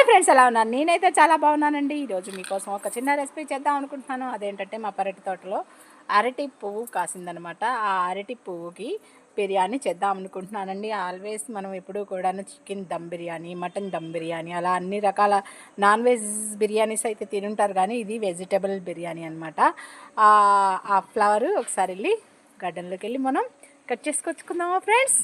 Hi friends, ఎలా ఉన్నారు? నేనైతే చాలా బాగున్నానండి. ఈరోజు మీకోసం ఒక చిన్న రెసిపీ చేద్దాం అనుకుంటున్నాను. అదేంటంటే మా పెరటి తోటలో అరటి పువ్వు కాసిందనమాట. ఆ అరటి పువ్వుకి బిర్యానీ చేద్దాం అనుకుంటున్నానండి. ఆల్వేస్ మనం ఎప్పుడూ కూడా చికెన్ దమ్ బిర్యానీ, మటన్ దమ్ బిర్యానీ అలా అన్ని రకాల నాన్ వెజ్ బిర్యానీస్ అయితే తినుంటారు, కానీ ఇది వెజిటబుల్ బిర్యానీ అనమాట. ఆ ఫ్లవర్ ఒకసారి వెళ్ళి గార్డెన్లోకి వెళ్ళి మనం కట్ చేసుకొచ్చుకుందామా ఫ్రెండ్స్?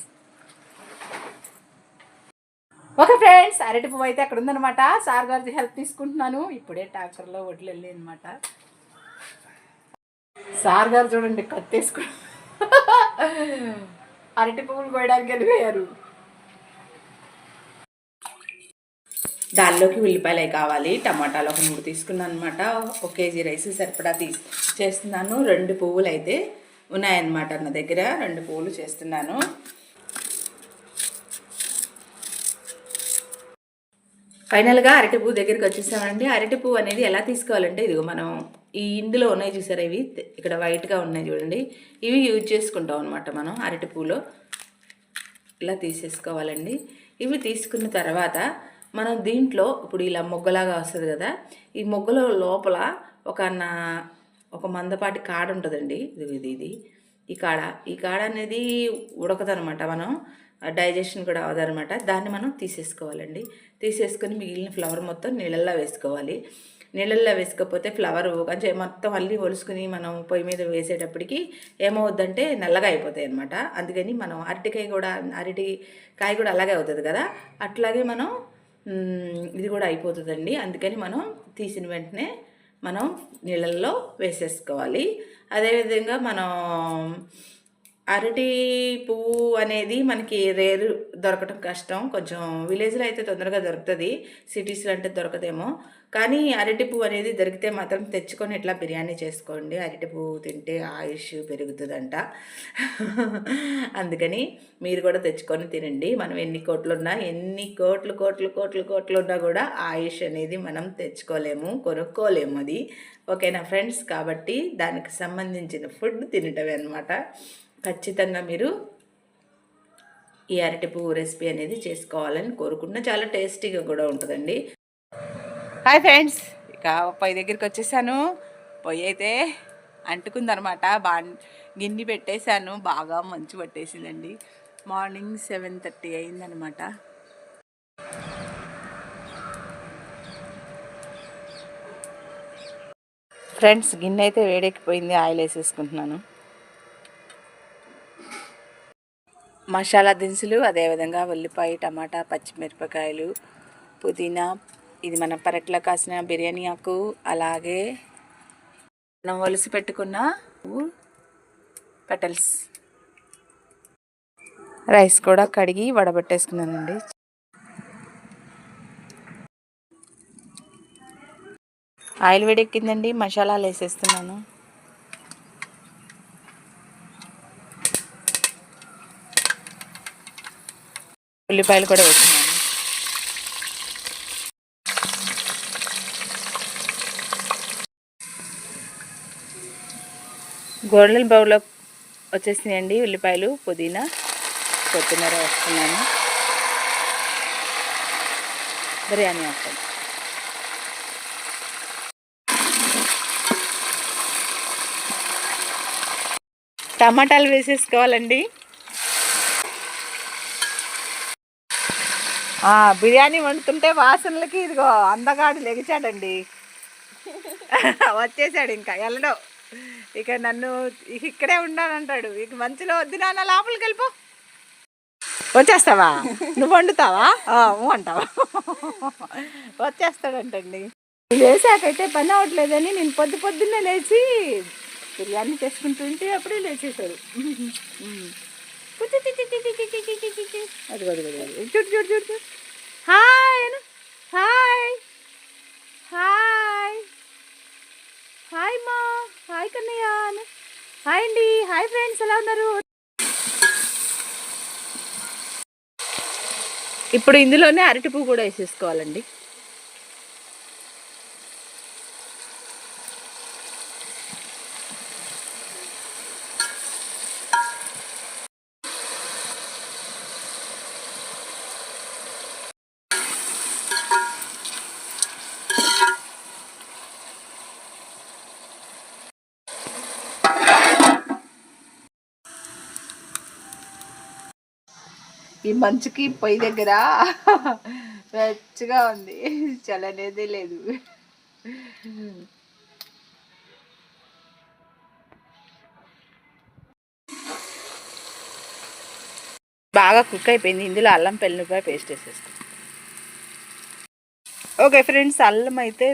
ఓకే ఫ్రెండ్స్, అరటి పువ్వు అయితే అక్కడ ఉందనమాట. సార్ గారి హెల్ప్ తీసుకుంటున్నాను. ఇప్పుడే ట్రాక్టర్లో వడ్లు వెళ్ళి అనమాట. సార్ గారు చూడండి కత్తేసుకు అరటి పువ్వులు కోయడానికి వెళ్ళిపోయారు. దానిలోకి ఉల్లిపాయలు కావాలి. టమాటాలు ఒక 3 తీసుకున్నాను అనమాట. 1 కేజీ రైస్ సరిపడా చేస్తున్నాను. 2 పువ్వులు అయితే ఉన్నాయన్నమాట నా దగ్గర. 2 పువ్వులు చేస్తున్నాను. ఫైనల్గా అరటి పువ్వు దగ్గరికి వచ్చేసామండి. అరటి పువ్వు అనేది ఎలా తీసుకోవాలంటే, ఇదిగో మనం ఇందులో ఉన్నాయి చూసారా, ఇవి ఇక్కడ వైట్గా ఉన్నాయి చూడండి, ఇవి యూజ్ చేసుకుంటాం అనమాట. మనం అరటి పువ్వులో ఇలా తీసేసుకోవాలండి. ఇవి తీసుకున్న తర్వాత మనం దీంట్లో ఇప్పుడు ఇలా మొగ్గలాగా వస్తుంది కదా, ఈ మొగ్గల లోపల ఒక మందపాటి కాడ ఉంటుందండి. ఇది ఈ కాడ అనేది ఉడకదనమాట. మనం డైజెషన్ కూడా అవ్వదనమాట. దాన్ని మనం తీసేసుకోవాలండి. తీసేసుకొని మిగిలిన ఫ్లవర్ మొత్తం నీళ్ళల్లో వేసుకోవాలి. నీళ్ళల్లో వేసుకోకపోతే ఫ్లవర్ కొంచెం మొత్తం అల్లి ఒలుసుకుని మనం పొయ్యి మీద వేసేటప్పటికి ఏమవుద్దంటే నల్లగా అయిపోతాయి అనమాట. అందుకని మనం అరటికాయ కూడా అలాగే అవుతుంది కదా, అట్లాగే మనం ఇది కూడా అయిపోతుందండి. అందుకని మనం తీసిన వెంటనే మనం నీళ్ళల్లో వేసేసుకోవాలి. అదేవిధంగా మనం అరటి పువ్వు అనేది మనకి రేరు, దొరకటం కష్టం. కొంచెం విలేజ్లో అయితే తొందరగా దొరుకుతుంది, సిటీస్లో అంటే దొరకదేమో. కానీ అరటి పువ్వు అనేది దొరికితే మాత్రం తెచ్చుకొని ఇట్లా బిర్యానీ చేసుకోండి. అరటి పువ్వు తింటే ఆయుష్ పెరుగుతుందంట. అందుకని మీరు కూడా తెచ్చుకొని తినండి. మనం ఎన్ని కోట్లు ఉన్నా కూడా ఆయుష్ అనేది మనం తెచ్చుకోలేము, కొనుక్కోలేము. అది ఓకేనా ఫ్రెండ్స్? కాబట్టి దానికి సంబంధించిన ఫుడ్ తినటమే అనమాట. ఖచ్చితంగా మీరు ఈ అరటి పువ్వు రెసిపీ అనేది చేసుకోవాలని కోరుకుంటున్నా. చాలా టేస్టీగా కూడా ఉంటుందండి. హాయ్ ఫ్రెండ్స్, ఇక పొయ్యి దగ్గరికి వచ్చేసాను. పొయ్యి అయితే అంటుకుందనమాట. గిన్నె పెట్టేశాను. బాగా మంచు పట్టేసిందండి. మార్నింగ్ 7:30 అయిందనమాట. ఫ్రెండ్స్, గిన్నె అయితే వేడెక్కిపోయింది. ఆయిల్ వేసేసుకుంటున్నాను. మసాలా దినుసులు, అదేవిధంగా ఉల్లిపాయ, టమాటా, పచ్చిమిరపకాయలు, పుదీనా, ఇది మన పెరట్లో కాసిన బిర్యానీ ఆకు, అలాగే మనం ఒలిసి పెట్టుకున్న పెటల్స్, రైస్ కూడా కడిగి వడబెట్టేసుకున్నానండి. ఆయిల్ వేడెక్కిందండి. మసాలాలు వేసేస్తున్నాను. ఉల్లిపాయలు కూడా వేస్తున్నాను. గోల్డెన్ బౌల్లో వచ్చేసినాయండి ఉల్లిపాయలు, పుదీనా, కొత్తిమీర వేస్తున్నాను. బిర్యానీ ఆకు, టమాటాలు వేసేసుకోవాలండి. బిర్యానీ వండుతుంటే వాసనలకి ఇదిగో అందగాడు లెగిచాడండి. వచ్చేసాడు, ఇంకా వెళ్ళడం. ఇక నన్ను ఇక్కడే ఉండాలంటాడు. ఇక మంచిలో వద్దు నాన్న, లోపలికి వెళ్ళిపో. వచ్చేస్తావా? నువ్వు వండుతావా? అంటావా? వచ్చేస్తాడంటండి. లేచాకైతే పని అవ్వట్లేదని నేను పొద్దున్నే లేచి బిర్యానీ చేసుకుంటుంటే అప్పుడే లేచేశాడు. అది చూడు. హాయ్ హాయ్ హాయ్ హాయ్ మా, హాయ్ కన్నయ్య, హాయ్ అండి. హాయ్ ఫ్రెండ్స్, ఎలా ఉన్నారు? ఇప్పుడు ఇందులోనే అరటి పువ్వు కూడా వేసేసుకోవాలండి. ఈ మంచుకి పొయ్యి దగ్గర వెచ్చగా ఉంది, చలనేదే లేదు. బాగా కుక్ అయిపోయింది. ఇందులో అల్లం వెల్లుల్లిపాయ పేస్ట్ వేసేస్తాం. ఓకే ఫ్రెండ్స్, అల్లం అయితే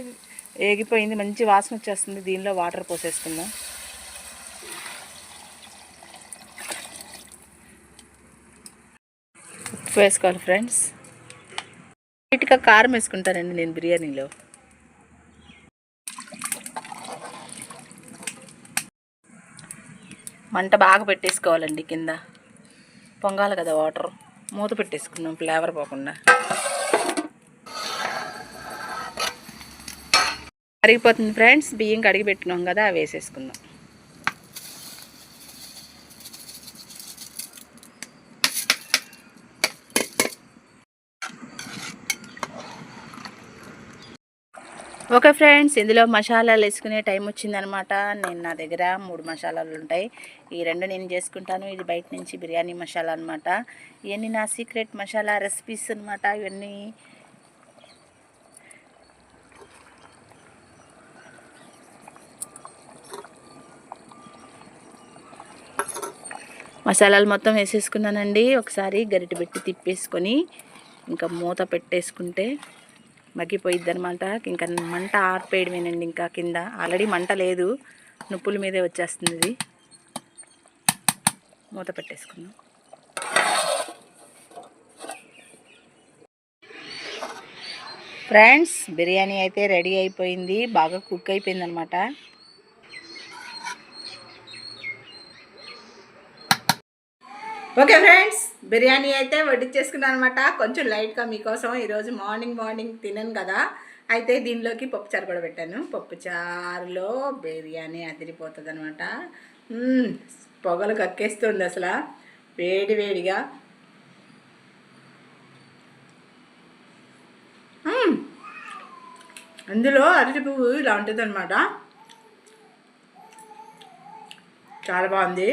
వేగిపోయింది, మంచి వాసన వచ్చేస్తుంది. దీనిలో వాటర్ పోసేసుకుందాం. ఉప్పు వేసుకోవాలి ఫ్రెండ్స్. నీట్గా కారం వేసుకుంటానండి నేను బిర్యానీలో. మంట బాగా పెట్టేసుకోవాలండి, కింద పొంగాలి కదా వాటర్. మూత పెట్టేసుకుందాం ఫ్లేవర్ పోకుండా. కరిగిపోతుంది ఫ్రెండ్స్. బియ్యం కడిగి పెట్టుకున్నాం కదా, అవి వేసేసుకుందాం. ఓకే ఫ్రెండ్స్, ఇందులో మసాలాలు వేసుకునే టైం వచ్చిందనమాట. నా దగ్గర 3 మసాలాలు ఉంటాయి. ఈ 2 నేను చేసుకుంటాను. ఇది బయట నుంచి బిర్యానీ మసాలా అనమాట. ఇవన్నీ నా సీక్రెట్ మసాలా రెసిపీస్ అనమాట. ఇవన్నీ మసాలాలు మొత్తం వేసేసుకున్నానండి. ఒకసారి గరిటె పెట్టి తిప్పేసుకొని ఇంకా మూత పెట్టేసుకుంటే మగ్గిపోయిద్ది అనమాట. ఇంకా మంట ఆర్పేయడమేనండి. ఇంకా కింద ఆల్రెడీ మంట లేదు, నుప్పుల మీదే వచ్చేస్తుంది ఇది. మూత పెట్టేసుకుందాం. ఫ్రెండ్స్, బిర్యానీ అయితే రెడీ అయిపోయింది, బాగా కుక్ అయిపోయింది అనమాట. ఓకే ఫ్రెండ్స్, బిర్యానీ అయితే వడ్డించేసుకున్నాను అనమాట. కొంచెం లైట్గా మీకోసం. ఈరోజు మార్నింగ్ తినను కదా, అయితే దీనిలోకి పప్పుచారు కూడా పెట్టాను. పప్పుచారులో బిర్యానీ అదిరిపోతుంది అనమాట. పొగలు కక్కేస్తుంది అసలు, వేడిగా. అందులో అరటి పువ్వు ఇలా ఉంటుంది అనమాట. చాలా బాగుంది.